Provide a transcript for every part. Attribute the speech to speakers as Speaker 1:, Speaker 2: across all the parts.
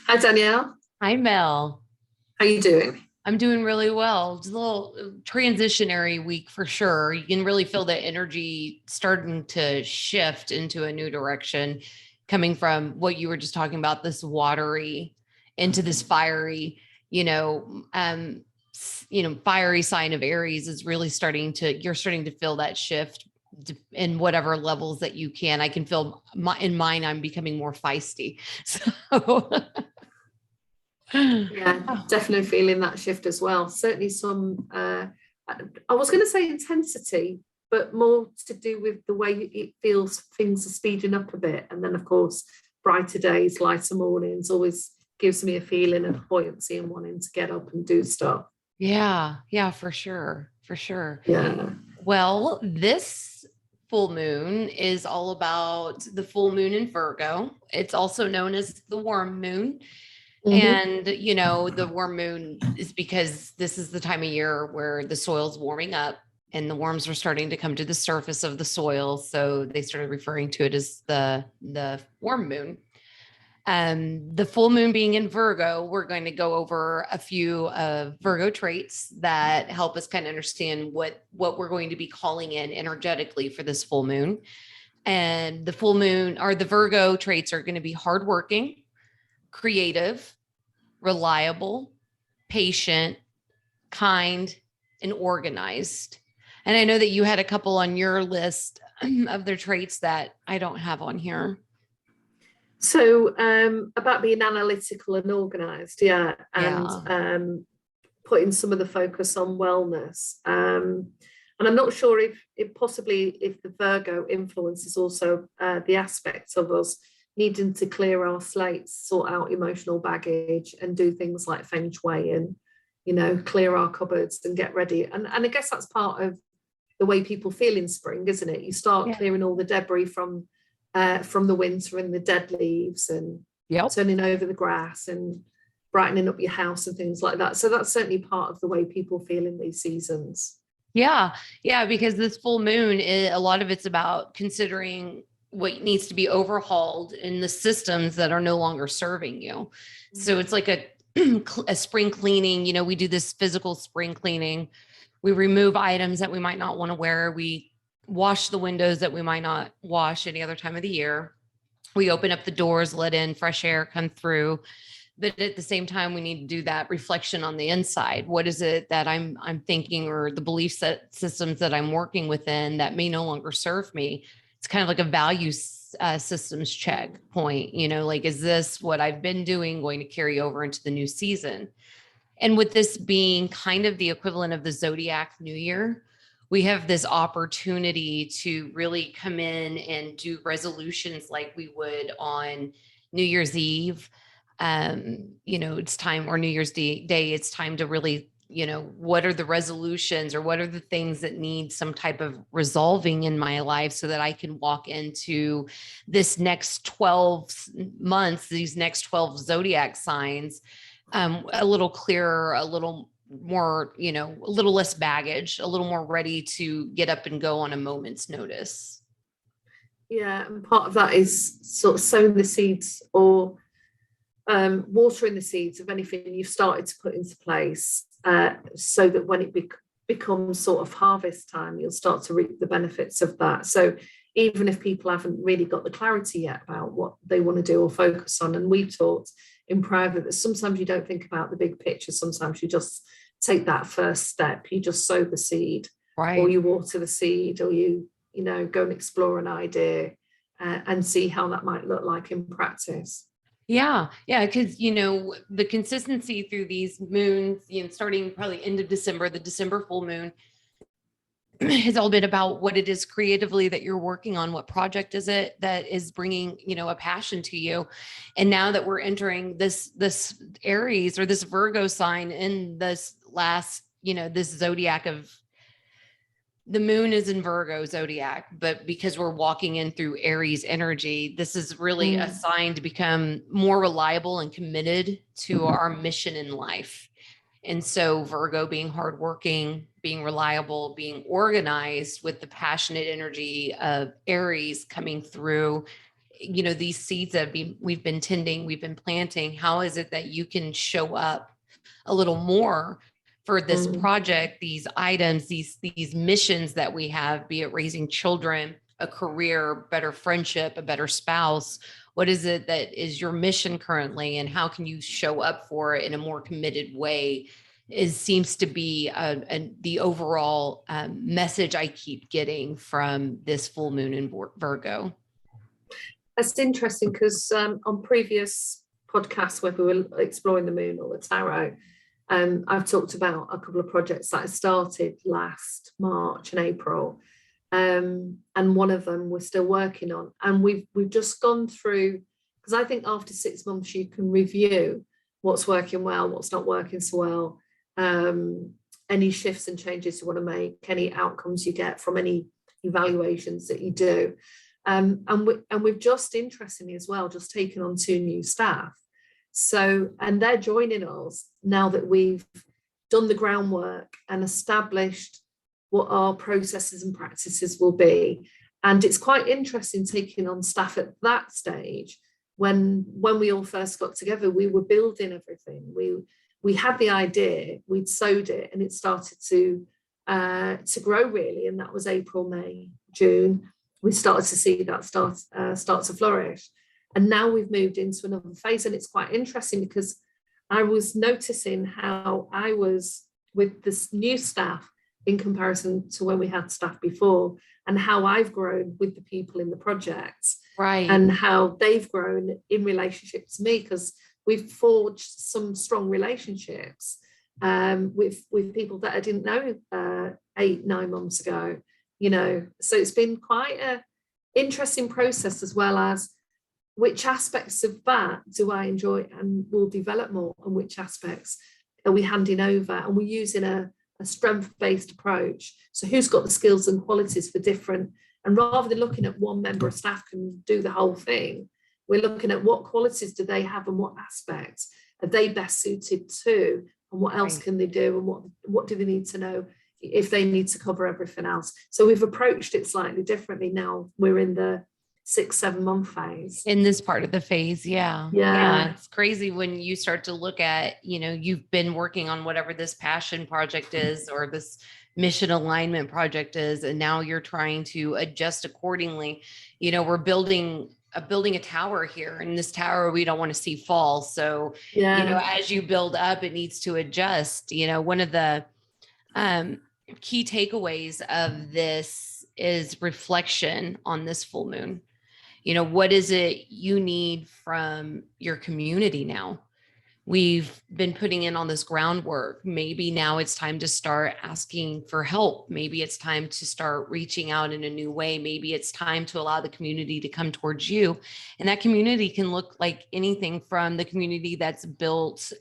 Speaker 1: Hi Danielle,
Speaker 2: Hi, Mel.
Speaker 1: how you doing?
Speaker 2: I'm doing really well. It's a little transitionary week for sure. You can really feel the energy starting to shift into a new direction, coming from what you were just talking about, this watery into this fiery, fiery sign of Aries is really you're starting to feel that shift in whatever levels that you can. I can feel in mine, I'm becoming more feisty. So,
Speaker 1: Yeah, definitely feeling that shift as well. Certainly some, I was going to say intensity, but more to do with the way it feels things are speeding up a bit. And then, of course, brighter days, lighter mornings always gives me a feeling of buoyancy and wanting to get up and do stuff.
Speaker 2: yeah, for sure. For sure.
Speaker 1: Yeah.
Speaker 2: Well, this full moon is all about the full moon in Virgo. It's also known as the worm moon.
Speaker 1: Mhm.
Speaker 2: And, the worm moon is because this is the time of year where the soil's warming up and the worms are starting to come to the surface of the soil. So they started referring to it as the worm moon. The full moon being in Virgo, we're going to go over a few Virgo traits that help us kind of understand what we're going to be calling in energetically for this full moon. And the full moon or the Virgo traits are going to be hardworking, creative, reliable, patient, kind, and organized. And I know that you had a couple on your list of their traits that I don't have on here.
Speaker 1: So about being analytical and organized, yeah, and
Speaker 2: Yeah.
Speaker 1: putting some of the focus on wellness. And I'm not sure if possibly if the Virgo influence is also the aspects of us needing to clear our slates, sort out emotional baggage, and do things like feng shui and clear our cupboards and get ready. And I guess that's part of the way people feel in spring, isn't it? You start
Speaker 2: Yeah.
Speaker 1: clearing all the debris from the winter and the dead leaves and
Speaker 2: Yep.
Speaker 1: turning over the grass and brightening up your house and things like that. So that's certainly part of the way people feel in these seasons.
Speaker 2: Yeah. Yeah. Because this full moon, a lot of it's about considering what needs to be overhauled in the systems that are no longer serving you. So it's like a spring cleaning. We do this physical spring cleaning. We remove items that we might not want to wear. We wash the windows that we might not wash any other time of the year. We open up the doors, let in fresh air come through. But at the same time, we need to do that reflection on the inside. What is it that I'm thinking, or the belief systems that I'm working within that may no longer serve me? It's kind of like a value systems check point. Like, is this what I've been doing going to carry over into the new season? And with this being kind of the equivalent of the zodiac new year, we have this opportunity to really come in and do resolutions like we would on New Year's Eve. It's time, or New Year's Day, it's time to really, what are the resolutions or what are the things that need some type of resolving in my life so that I can walk into this next 12 months, these next 12 zodiac signs, a little clearer, a little more, a little less baggage, a little more ready to get up and go on a moment's notice.
Speaker 1: Yeah, and part of that is sort of sowing the seeds or watering the seeds of anything you've started to put into place so that when it becomes sort of harvest time, you'll start to reap the benefits of that. So even if people haven't really got the clarity yet about what they want to do or focus on, and we've talked in private that sometimes you don't think about the big picture, sometimes you just take that first step, you just sow the seed, or
Speaker 2: Right.
Speaker 1: you water the seed, or you know go and explore an idea and see how that might look like in practice.
Speaker 2: Yeah. Yeah. Because, the consistency through these moons, starting probably end of December, the December full moon, has all been about what it is creatively that you're working on. What project is it that is bringing, a passion to you? And now that we're entering this Aries or this Virgo sign in this last, this zodiac of the moon is in Virgo zodiac, but because we're walking in through Aries energy, this is really a sign to become more reliable and committed to our mission in life. And so Virgo being hardworking, being reliable, being organized with the passionate energy of Aries coming through, these seeds that we've been tending, we've been planting, how is it that you can show up a little more for this project, these items, these missions that we have, be it raising children, a career, better friendship, a better spouse? What is it that is your mission currently, and how can you show up for it in a more committed way? Seems to be the overall message I keep getting from this full moon in Virgo.
Speaker 1: That's interesting, because on previous podcasts where we were exploring the moon or the tarot, I've talked about a couple of projects that I started last March and April, and one of them we're still working on, and we've just gone through, because I think after 6 months you can review what's working well, what's not working so well, any shifts and changes you want to make, any outcomes you get from any evaluations that you do. And we've just, interestingly as well, just taken on 2 new staff. So, and they're joining us now that we've done the groundwork and established what our processes and practices will be. And it's quite interesting taking on staff at that stage. When we all first got together, we were building everything. We had the idea, we'd sowed it, and it started to grow really. And that was April, May, June. We started to see that start to flourish. And now we've moved into another phase. And it's quite interesting, because I was noticing how I was with this new staff in comparison to when we had staff before, and how I've grown with the people in the projects,
Speaker 2: right,
Speaker 1: and how they've grown in relationship to me, because we've forged some strong relationships with people that I didn't know 8-9 months ago. So it's been quite a interesting process, as well as which aspects of that do I enjoy and will develop more, and which aspects are we handing over, and we're using a strength-based approach. So who's got the skills and qualities for different, and rather than looking at one member of staff can do the whole thing, we're looking at what qualities do they have and what aspects are they best suited to, and what else can they do, and what do they need to know if they need to cover everything else. So we've approached it slightly differently now. We're in the 6-7 month phase.
Speaker 2: In this part of the phase. Yeah. It's crazy when you start to look at, you've been working on whatever this passion project is, or this mission alignment project is, and now you're trying to adjust accordingly. We're building a tower here, and this tower we don't want to see fall. So, as you build up, it needs to adjust. One of the key takeaways of this is reflection on this full moon. What is it you need from your community now? We've been putting in on this groundwork. Maybe now it's time to start asking for help. Maybe it's time to start reaching out in a new way. Maybe it's time to allow the community to come towards you. And that community can look like anything from the community that's built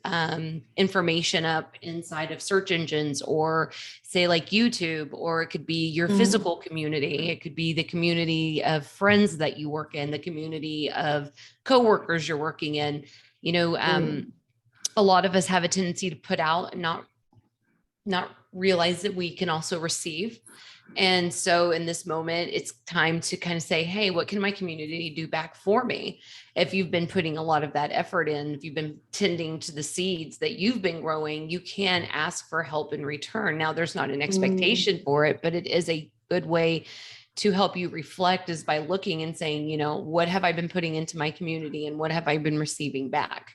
Speaker 2: information up inside of search engines, or say like YouTube, or it could be your physical community. It could be the community of friends that you work in, the community of coworkers you're working in. A lot of us have a tendency to put out and not realize that we can also receive. And so in this moment, it's time to kind of say, hey, what can my community do back for me? If you've been putting a lot of that effort in, if you've been tending to the seeds that you've been growing, you can ask for help in return. Now, there's not an expectation for it, but it is a good way to help you reflect, is by looking and saying, what have I been putting into my community, and what have I been receiving back?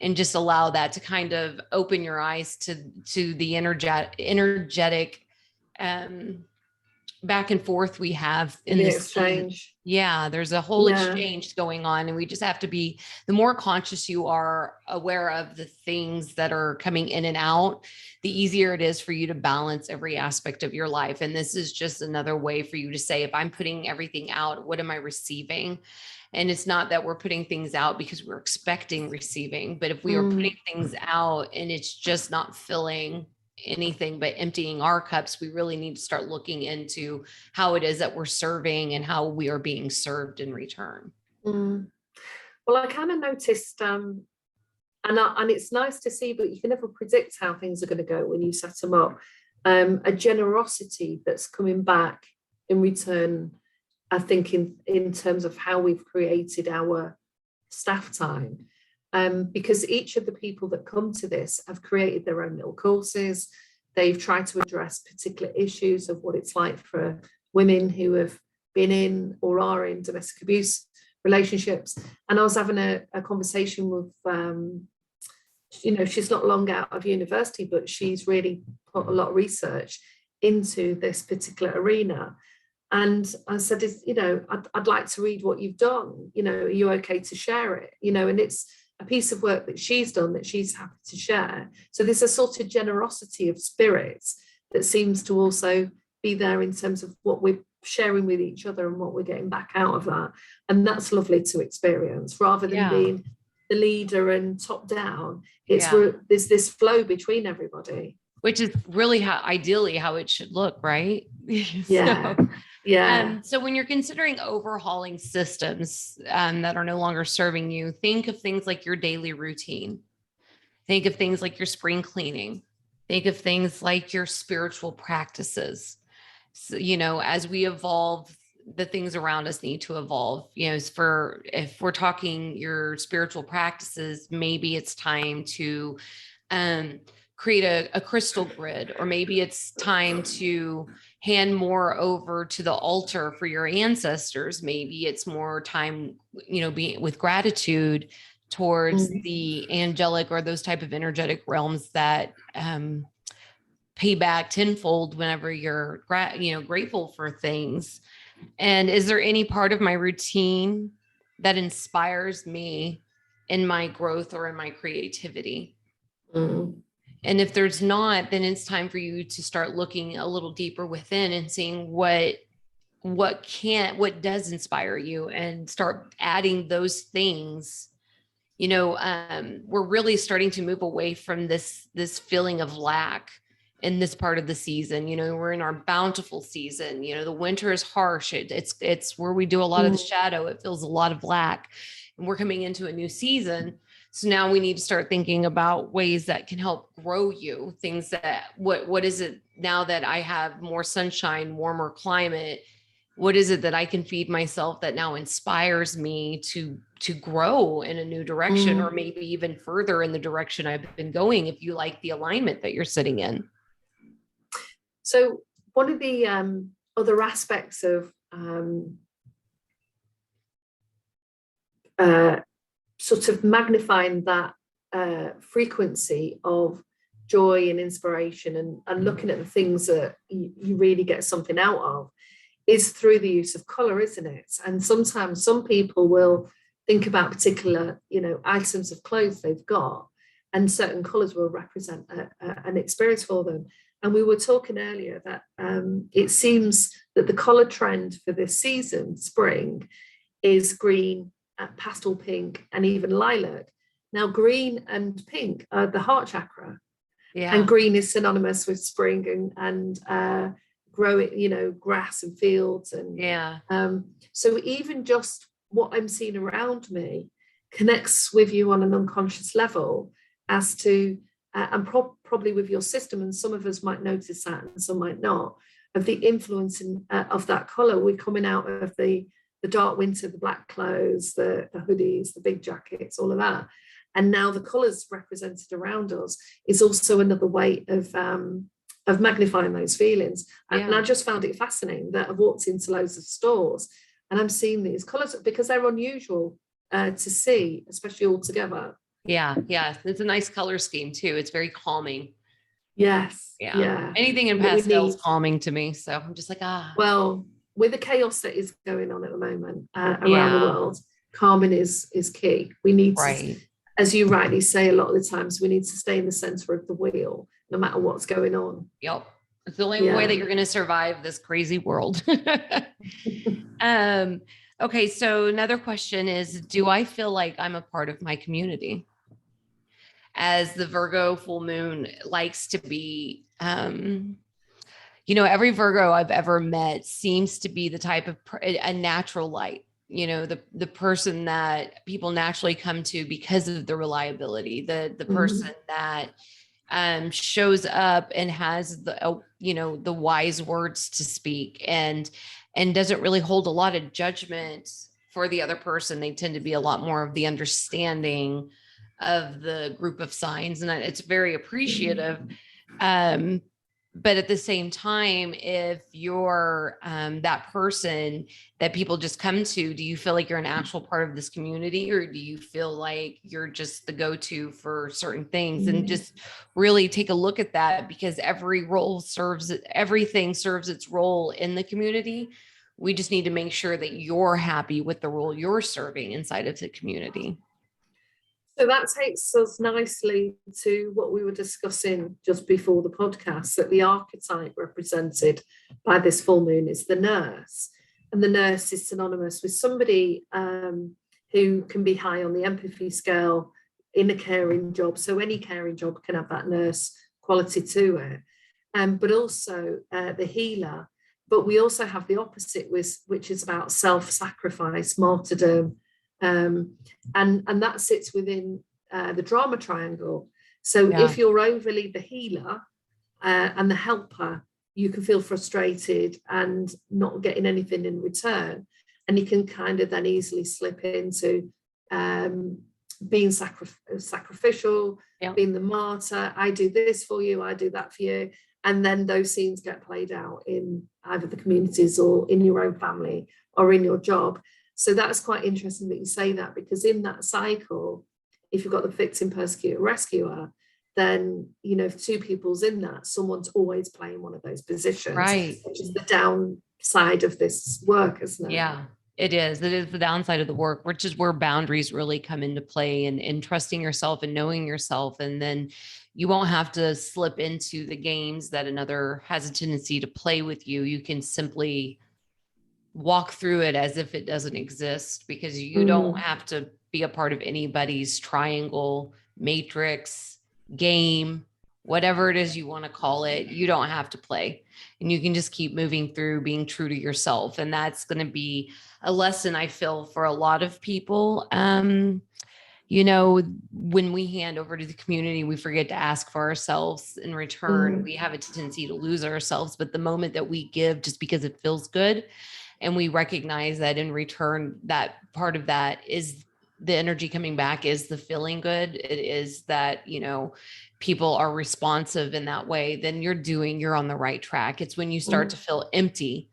Speaker 2: And just allow that to kind of open your eyes to the energetic back and forth we have in this exchange. There's a whole exchange going on, and we just have to be, the more conscious you are aware of the things that are coming in and out, the easier it is for you to balance every aspect of your life. And this is just another way for you to say, if I'm putting everything out, what am I receiving? And it's not that we're putting things out because we're expecting receiving, but if we are putting things out and it's just not filling anything but emptying our cups, we really need to start looking into how it is that we're serving and how we are being served in return.
Speaker 1: Well, I kind of noticed, and it's nice to see, but you can never predict how things are going to go when you set them up. A generosity that's coming back in return I think in terms of how we've created our staff time, because each of the people that come to this have created their own little courses. They've tried to address particular issues of what it's like for women who have been in or are in domestic abuse relationships. And I was having a conversation with, she's not long out of university, but she's really put a lot of research into this particular arena. And I said, I'd like to read what you've done. Are you okay to share it? And it's a piece of work that she's done that she's happy to share. So there's a sort of generosity of spirits that seems to also be there in terms of what we're sharing with each other and what we're getting back out of that. And that's lovely to experience, rather than being the leader and top down. There's this flow between everybody.
Speaker 2: Which is really ideally how it should look, right?
Speaker 1: Yeah.
Speaker 2: So when you're considering overhauling systems that are no longer serving you, think of things like your daily routine. Think of things like your spring cleaning. Think of things like your spiritual practices. So, as we evolve, the things around us need to evolve. If we're talking your spiritual practices, maybe it's time to create a crystal grid, or maybe it's time to hand more over to the altar for your ancestors. Maybe it's more time, being with gratitude towards the angelic or those type of energetic realms that pay back tenfold whenever you're grateful for things. And is there any part of my routine that inspires me in my growth or in my creativity? And if there's not, then it's time for you to start looking a little deeper within and seeing what does inspire you, and start adding those things. We're really starting to move away from this feeling of lack in this part of the season. We're in our bountiful season. The winter is harsh. It's where we do a lot of the shadow. It feels a lot of lack, and we're coming into a new season. So now we need to start thinking about ways that can help grow you. Things that, what is it now that I have more sunshine, warmer climate? What is it that I can feed myself that now inspires me to grow in a new direction, or maybe even further in the direction I've been going, if you like the alignment that you're sitting in?
Speaker 1: So one of the other aspects of sort of magnifying that frequency of joy and inspiration, and looking at the things that you really get something out of, is through the use of color, isn't it? And sometimes some people will think about particular, items of clothes they've got, and certain colors will represent an experience for them. And we were talking earlier that it seems that the color trend for this season, spring, is green, pastel pink, and even lilac. Now, green and pink are the heart chakra, and green is synonymous with spring and growing, grass and fields, and so even just what I'm seeing around me connects with you on an unconscious level as to, and probably with your system, and some of us might notice that and some might not, of the influence of that color. We're coming out of the dark winter, the black clothes, the hoodies, the big jackets, all of that. And now the colors represented around us is also another way of magnifying those feelings. And I just found it fascinating that I've walked into loads of stores and I'm seeing these colors because they're unusual to see, especially all together.
Speaker 2: Yeah. It's a nice color scheme too. It's very calming.
Speaker 1: Yes.
Speaker 2: Yeah. Anything in pastel is calming to me. So I'm just like,
Speaker 1: Well, with the chaos that is going on at the moment around the world, calming is key. We need to, as you rightly say, a lot of the times we need to stay in the center of the wheel, no matter what's going on.
Speaker 2: Yep. It's the only way that you're going to survive this crazy world. Okay. So another question is, do I feel like I'm a part of my community? As the Virgo full moon likes to be, every Virgo I've ever met seems to be the type of a natural light, the person that people naturally come to because of the reliability, the person that shows up and has the wise words to speak. And and doesn't really hold a lot of judgment for the other person. They tend to be a lot more of the understanding of the group of signs, and it's very appreciative. But at the same time, if you're that person that people just come to, do you feel like you're an actual part of this community, or do you feel like you're just the go-to for certain things? And just really take a look at that, because everything serves its role in the community. We just need to make sure that you're happy with the role you're serving inside of the community.
Speaker 1: So that takes us nicely to what we were discussing just before the podcast, that the archetype represented by this full moon is the nurse. And the nurse is synonymous with somebody who can be high on the empathy scale in a caring job. So any caring job can have that nurse quality to it. But also the healer. But we also have the opposite, which is about self-sacrifice, martyrdom, and that sits within the drama triangle. So if you're overly the healer and the helper, you can feel frustrated and not getting anything in return, and you can kind of then easily slip into being sacrificial, being the martyr. I do this for you, I do that for you, and then those scenes get played out in either the communities or in your own family or in your job. So that's quite interesting that you say that, because in that cycle, if you've got the victim, persecutor, rescuer, then, you know, if two people's in that, someone's always playing one of those positions,
Speaker 2: right?
Speaker 1: Which is the downside of this work, isn't it?
Speaker 2: Yeah, it is. It is the downside of the work, which is where boundaries really come into play, and trusting yourself and knowing yourself. And then you won't have to slip into the games that another has a tendency to play with you. You can simply walk through it as if it doesn't exist, because you don't have to be a part of anybody's triangle, matrix, game, whatever it is you want to call it. You don't have to play, and you can just keep moving through being true to yourself. And that's going to be a lesson, I feel, for a lot of people. You know, when we hand over to the community, we forget to ask for ourselves in return. We have a tendency to lose ourselves. But the moment that we give just because it feels good, and we recognize that in return, that part of that is the energy coming back, is the feeling good. It is that, you know, people are responsive in that way, then you're on the right track. It's when you start to feel empty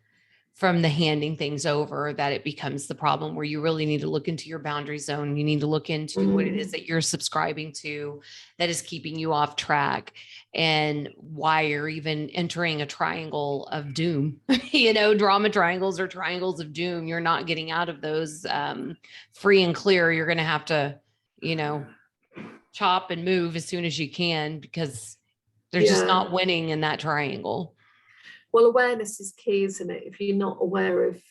Speaker 2: from the handing things over that it becomes the problem, where you really need to look into your boundary zone. You need to look into what it is that you're subscribing to that is keeping you off track, and why you're even entering a triangle of doom. You know, drama triangles or triangles of doom. You're not getting out of those free and clear. You're going to have to, you know, chop and move as soon as you can, because they're just not winning in that triangle.
Speaker 1: Well, awareness is key, isn't it? If you're not aware of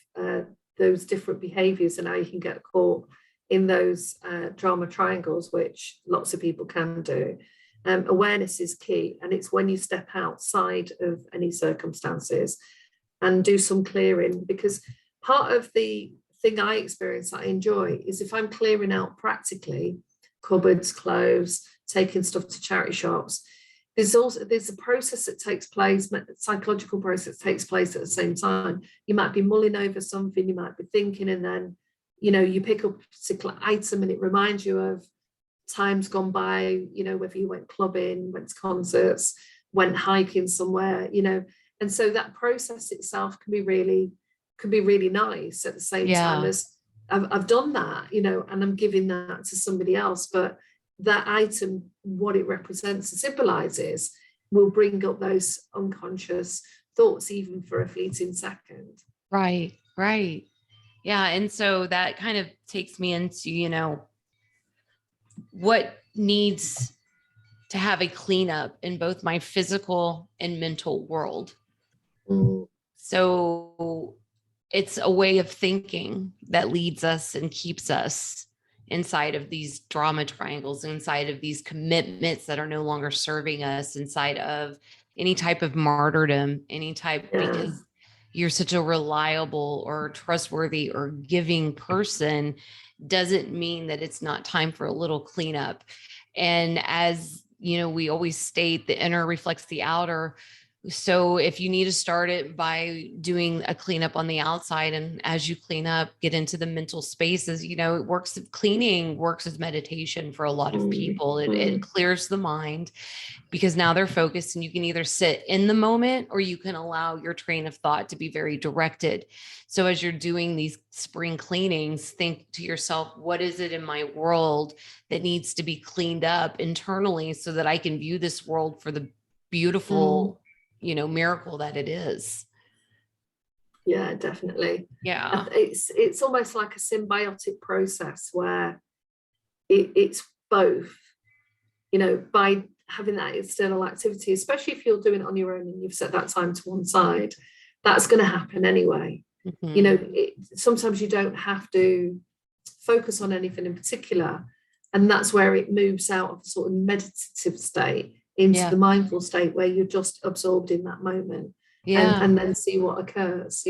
Speaker 1: those different behaviors and how you can get caught in those drama triangles, which lots of people can do, awareness is key. And it's when you step outside of any circumstances and do some clearing, because part of the thing I experience that I enjoy is if I'm clearing out practically cupboards, clothes, taking stuff to charity shops, there's a process that takes place, psychological process that takes place at the same time. You might be mulling over something, you might be thinking, and then, you know, you pick up a particular item and it reminds you of times gone by, you know, whether you went clubbing, went to concerts, went hiking somewhere, you know. And so that process itself can be really nice at the same time as I've done that, you know, and I'm giving that to somebody else. But that item, what it represents and symbolizes, will bring up those unconscious thoughts even for a fleeting second.
Speaker 2: Right. Yeah. And so that kind of takes me into, you know, what needs to have a cleanup in both my physical and mental world. So it's a way of thinking that leads us and keeps us inside of these drama triangles, inside of these commitments that are no longer serving us, inside of any type of martyrdom, because you're such a reliable or trustworthy or giving person, doesn't mean that it's not time for a little cleanup. And as you know, we always state the inner reflects the outer. So if you need to start it by doing a cleanup on the outside, and as you clean up, get into the mental spaces, it works. Cleaning works as meditation for a lot of people. It clears the mind, because now they're focused, and you can either sit in the moment or you can allow your train of thought to be very directed. So as you're doing these spring cleanings, think to yourself, what is it in my world that needs to be cleaned up internally so that I can view this world for the beautiful, miracle that it is.
Speaker 1: Yeah, definitely.
Speaker 2: Yeah.
Speaker 1: It's almost like a symbiotic process where it's both, by having that external activity, especially if you're doing it on your own and you've set that time to one side, that's going to happen anyway. Sometimes you don't have to focus on anything in particular, and that's where it moves out of a sort of meditative state into the mindful state where you're just absorbed in that moment. And then see what occurs.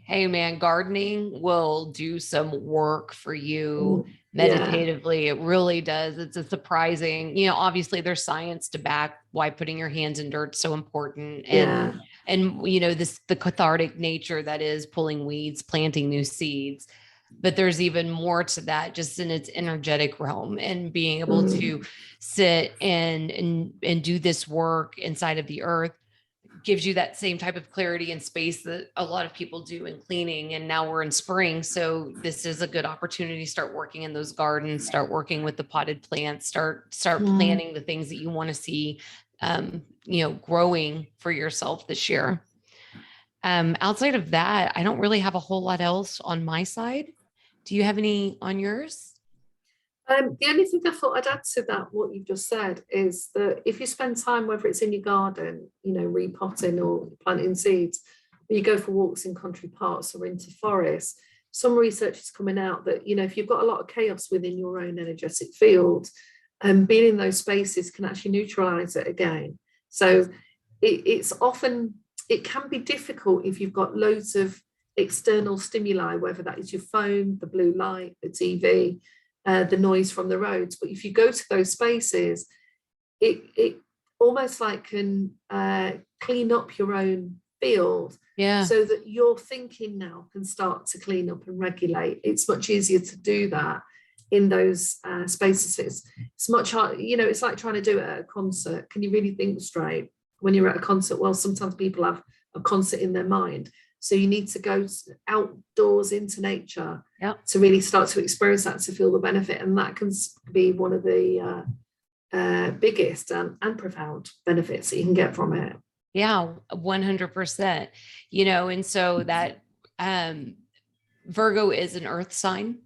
Speaker 2: Hey man, gardening will do some work for you meditatively. It really does. It's a surprising, obviously there's science to back why putting your hands in dirt is so important. And the cathartic nature that is pulling weeds, planting new seeds. But there's even more to that, just in its energetic realm, and being able to sit and do this work inside of the earth gives you that same type of clarity and space that a lot of people do in cleaning. And now we're in spring, so this is a good opportunity to start working in those gardens, start working with the potted plants, start planting the things that you want to see, growing for yourself this year. Outside of that, I don't really have a whole lot else on my side. Do you have any on yours?
Speaker 1: The only thing I thought I'd add to that, what you've just said, is that if you spend time, whether it's in your garden, repotting or planting seeds, or you go for walks in country parks or into forests, some research is coming out that, if you've got a lot of chaos within your own energetic field, being in those spaces can actually neutralize it again. So it can be difficult if you've got loads of external stimuli, whether that is your phone, the blue light, the TV, the noise from the roads. But if you go to those spaces, it almost like can clean up your own field, so that your thinking now can start to clean up and regulate. It's much easier to do that in those spaces. It's much hard, it's like trying to do it at a concert. Can you really think straight when you're at a concert? Well, sometimes people have a concert in their mind. So you need to go outdoors into nature to really start to experience that, to feel the benefit. And that can be one of the biggest and profound benefits that you can get from it.
Speaker 2: Yeah, 100%. And so that Virgo is an earth sign.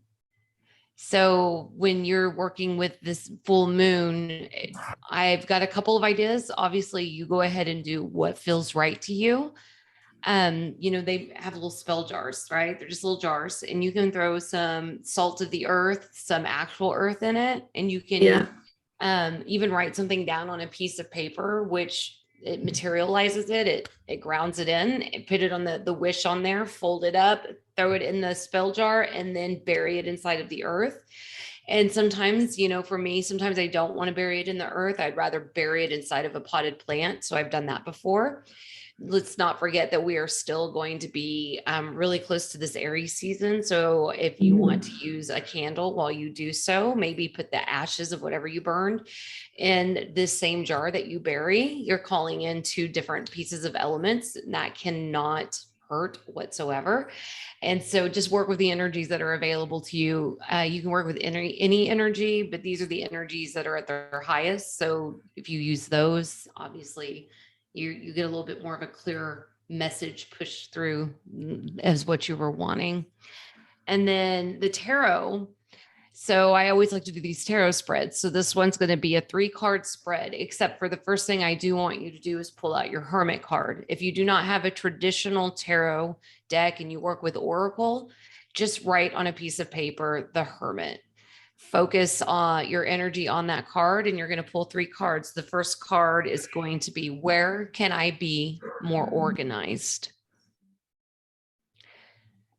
Speaker 2: So when you're working with this full moon, I've got a couple of ideas. Obviously, you go ahead and do what feels right to you. They have little spell jars, right? They're just little jars, and you can throw some salt of the earth, some actual earth in it. And you can even write something down on a piece of paper, which it materializes it grounds it in, put it on the wish on there, fold it up, throw it in the spell jar, and then bury it inside of the earth. And sometimes, for me, sometimes I don't want to bury it in the earth. I'd rather bury it inside of a potted plant. So I've done that before. Let's not forget that we are still going to be really close to this Aries season. So if you want to use a candle while you do so, maybe put the ashes of whatever you burned in this same jar that you bury. You're calling in two different pieces of elements that cannot hurt whatsoever. And so just work with the energies that are available to you. You can work with any energy, but these are the energies that are at their highest. So if you use those, obviously you get a little bit more of a clearer message pushed through as what you were wanting. And then the tarot. So I always like to do these tarot spreads. So this one's going to be a 3-card spread, except for the first thing I do want you to do is pull out your Hermit card. If you do not have a traditional tarot deck and you work with Oracle, just write on a piece of paper, the Hermit. Focus on your energy on that card, and you're going to pull 3 cards. The first card is going to be, where can I be more organized?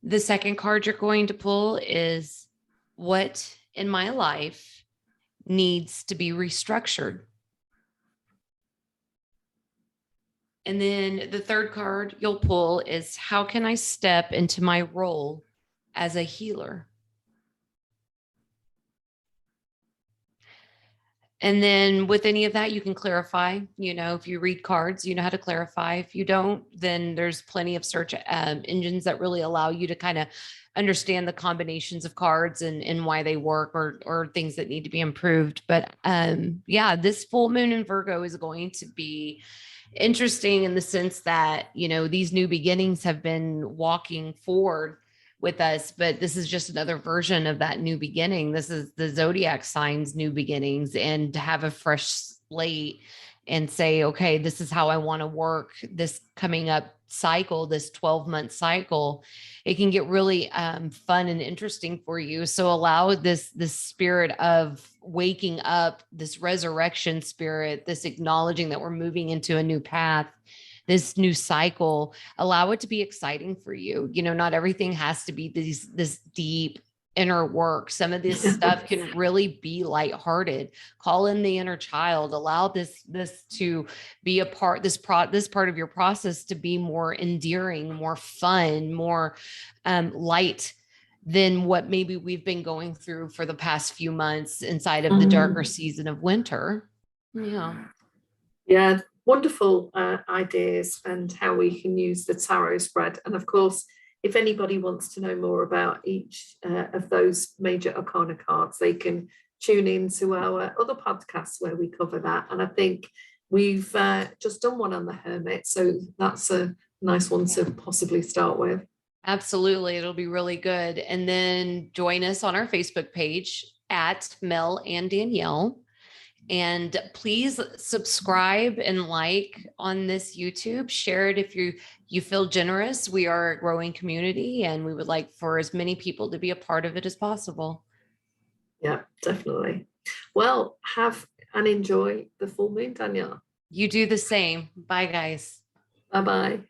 Speaker 2: The second card you're going to pull is, what in my life needs to be restructured? And then the third card you'll pull is, how can I step into my role as a healer? And then with any of that, you can clarify. If you read cards, you know how to clarify. If you don't, then there's plenty of search engines that really allow you to kind of understand the combinations of cards and why they work, or things that need to be improved. But yeah, this full moon in Virgo is going to be interesting in the sense that, these new beginnings have been walking forward with us, but this is just another version of that new beginning. This is the zodiac signs new beginnings, and to have a fresh slate and say, okay, this is how I want to work this coming up cycle, this 12-month cycle. It can get really fun and interesting for you. So allow this spirit of waking up, this resurrection spirit, this acknowledging that we're moving into a new path, this new cycle. Allow it to be exciting for you. Not everything has to be this deep inner work. Some of this stuff can really be lighthearted. Call in the inner child. Allow this to be a part, this part of your process to be more endearing, more fun, more light than what maybe we've been going through for the past few months inside of the darker season of winter.
Speaker 1: Yeah, wonderful ideas, and how we can use the tarot spread. And of course, if anybody wants to know more about each of those major arcana cards, they can tune in to our other podcasts where we cover that. And I think we've just done one on the Hermit, so that's a nice one to possibly start with.
Speaker 2: Absolutely. It'll be really good. And then join us on our Facebook page at Mel and Danielle. And please subscribe and like on this YouTube. Share it if you feel generous. We are a growing community, and we would like for as many people to be a part of it as possible.
Speaker 1: Yeah, definitely. Well, have and enjoy the full moon, Danielle.
Speaker 2: You do the same. Bye, guys.
Speaker 1: Bye-bye.